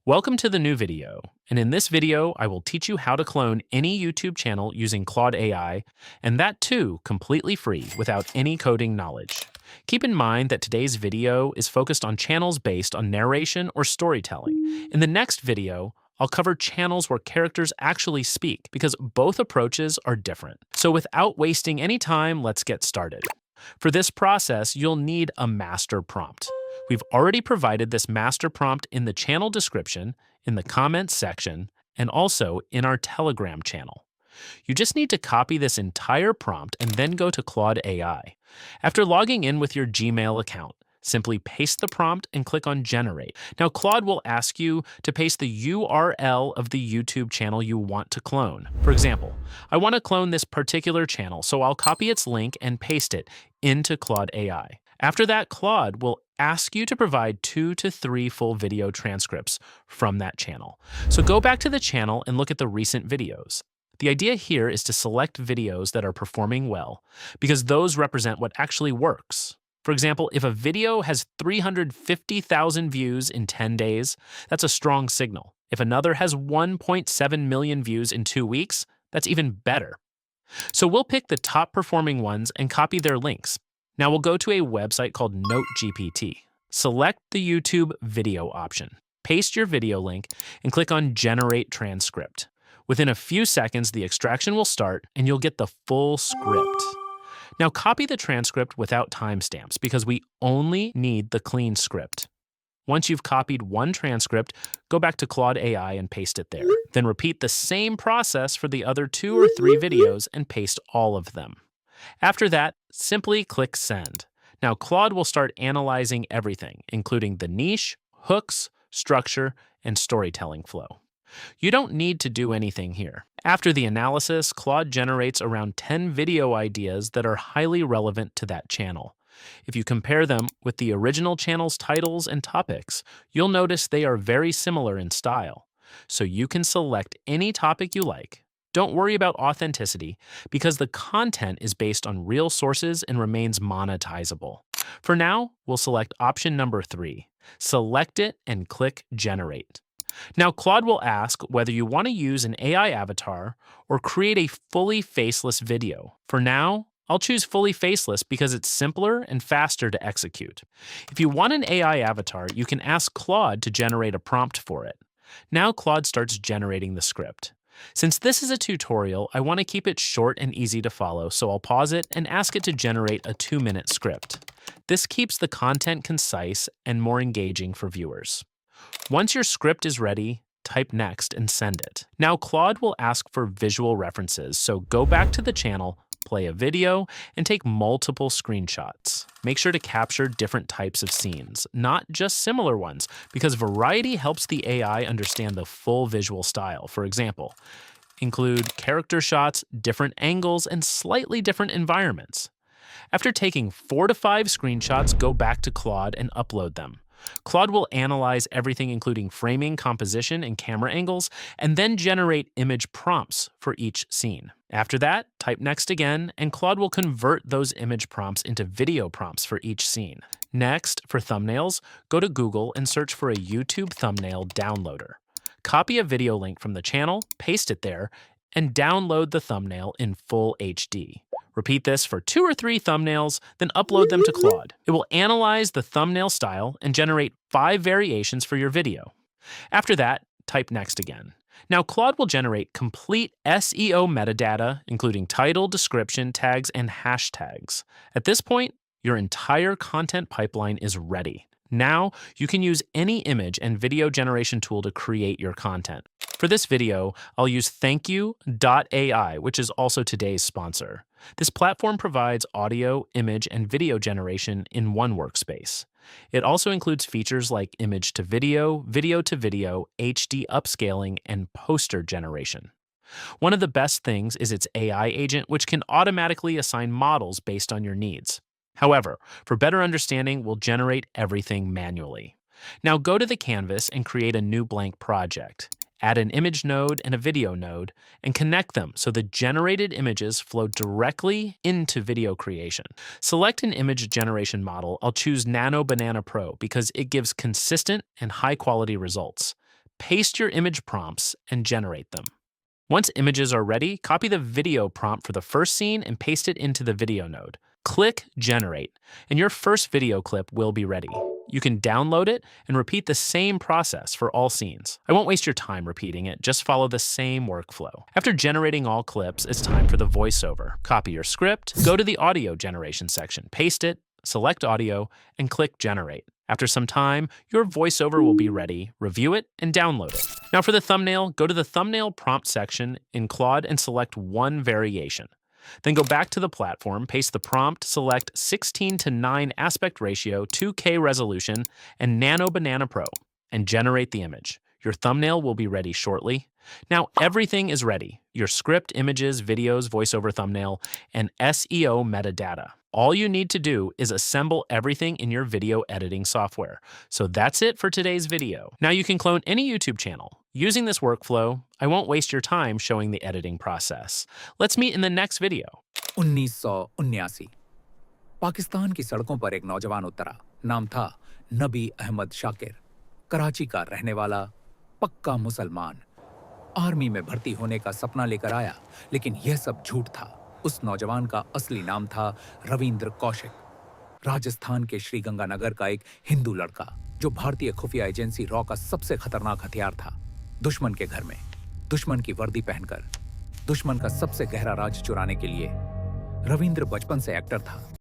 Welcome to the new video, and in this video, I will teach you how to clone any YouTube channel using Claude AI, and that too completely free without any coding knowledge. Keep in mind that today's video is focused on channels based on narration or storytelling. In the next video, I'll cover channels where characters actually speak because both approaches are different. So without wasting any time, let's get started. For this process, you'll need a master prompt. We've already provided this master prompt in the channel description, in the comments section, and also in our Telegram channel. You just need to copy this entire prompt and then go to Claude AI. After logging in with your Gmail account, simply paste the prompt and click on Generate. Now, Claude will ask you to paste the URL of the YouTube channel you want to clone. For example, I want to clone this particular channel, so I'll copy its link and paste it into Claude AI. After that, Claude will ask you to provide 2 to 3 full video transcripts from that channel. So go back to the channel and look at the recent videos. The idea here is to select videos that are performing well, because those represent what actually works. For example, if a video has 350,000 views in 10 days, that's a strong signal. If another has 1.7 million views in 2 weeks, that's even better. So we'll pick the top performing ones and copy their links. Now we'll go to a website called NoteGPT. Select the YouTube video option. Paste your video link and click on Generate Transcript. Within a few seconds, the extraction will start and you'll get the full script. Now copy the transcript without timestamps because we only need the clean script. Once you've copied one transcript, go back to Claude AI and paste it there. Then repeat the same process for the other 2 or 3 videos and paste all of them. After that, simply click Send. Now Claude will start analyzing everything, including the niche, hooks, structure, and storytelling flow. You don't need to do anything here. After the analysis, Claude generates around 10 video ideas that are highly relevant to that channel. If you compare them with the original channel's titles and topics, you'll notice they are very similar in style. So you can select any topic you like. Don't worry about authenticity because the content is based on real sources and remains monetizable. For now, we'll select option number 3. Select it and click Generate. Now, Claude will ask whether you want to use an AI avatar or create a fully faceless video. For now, I'll choose fully faceless because it's simpler and faster to execute. If you want an AI avatar, you can ask Claude to generate a prompt for it. Now Claude starts generating the script. Since this is a tutorial, I want to keep it short and easy to follow, so I'll pause it and ask it to generate a 2-minute script. This keeps the content concise and more engaging for viewers. Once your script is ready, type Next and send it. Now Claude will ask for visual references, so go back to the channel, play a video, and take multiple screenshots. Make sure to capture different types of scenes, not just similar ones, because variety helps the AI understand the full visual style. For example, include character shots, different angles, and slightly different environments. After taking 4 to 5 screenshots, go back to Claude and upload them. Claude will analyze everything including framing, composition, and camera angles, and then generate image prompts for each scene. After that, type Next again, and Claude will convert those image prompts into video prompts for each scene. Next, for thumbnails, go to Google and search for a YouTube thumbnail downloader. Copy a video link from the channel, paste it there, and download the thumbnail in full HD. Repeat this for 2 or 3 thumbnails, then upload them to Claude. It will analyze the thumbnail style and generate 5 variations for your video. After that, type Next again. Now Claude will generate complete SEO metadata, including title, description, tags, and hashtags. At this point, your entire content pipeline is ready. Now, you can use any image and video generation tool to create your content. For this video, I'll use thankyou.ai, which is also today's sponsor. This platform provides audio, image, and video generation in one workspace. It also includes features like image to video, HD upscaling, and poster generation. One of the best things is its AI agent, which can automatically assign models based on your needs. However, for better understanding, we'll generate everything manually. Now go to the canvas and create a new blank project. Add an image node and a video node, and connect them so the generated images flow directly into video creation. Select an image generation model. I'll choose Nano Banana Pro because it gives consistent and high-quality results. paste your image prompts, and generate them. Once images are ready, copy the video prompt for the first scene and paste it into the video node. Click Generate, and your first video clip will be ready. You can download it and repeat the same process for all scenes. I won't waste your time repeating it, just follow the same workflow. After generating all clips, it's time for the voiceover. Copy your script, go to the audio generation section, paste it, select audio, and click Generate. After some time, your voiceover will be ready, review it, and download it. Now for the thumbnail, go to the thumbnail prompt section in Claude and select one variation. Then go back to the platform, paste the prompt, select 16:9 aspect ratio, 2K resolution, and Nano Banana Pro, and generate the image. Your thumbnail will be ready shortly. Now everything is ready: your script, images, videos, voiceover thumbnail, and SEO metadata. All you need to do is assemble everything in your video editing software. So that's it for today's video. Now you can clone any YouTube channel. Using this workflow, I won't waste your time showing the editing process. Let's meet in the next video. 1979 Pakistan की सड़कों पर एक नौजवान उतरा। नाम था नबी अहमद शाकिर। कराची का रहने वाला, पक्का मुसलमान। आर्मी में भर्ती होने का सपना लेकर आया, लेकिन यह सब झूठ था। उस नौजवान का असली नाम था रविंद्र कौशिक। राजस्थान के श्रीगंगानगर का एक हिंदू लड़का, जो भारतीय खुफिया एजेंसी रॉ का सबसे खतरनाक हथियार था। दुश्मन के घर में, दुश्मन की वर्दी पहनकर, दुश्मन का सबसे गहरा राज चुराने के लिए रविंद्र बचपन से एक्टर था।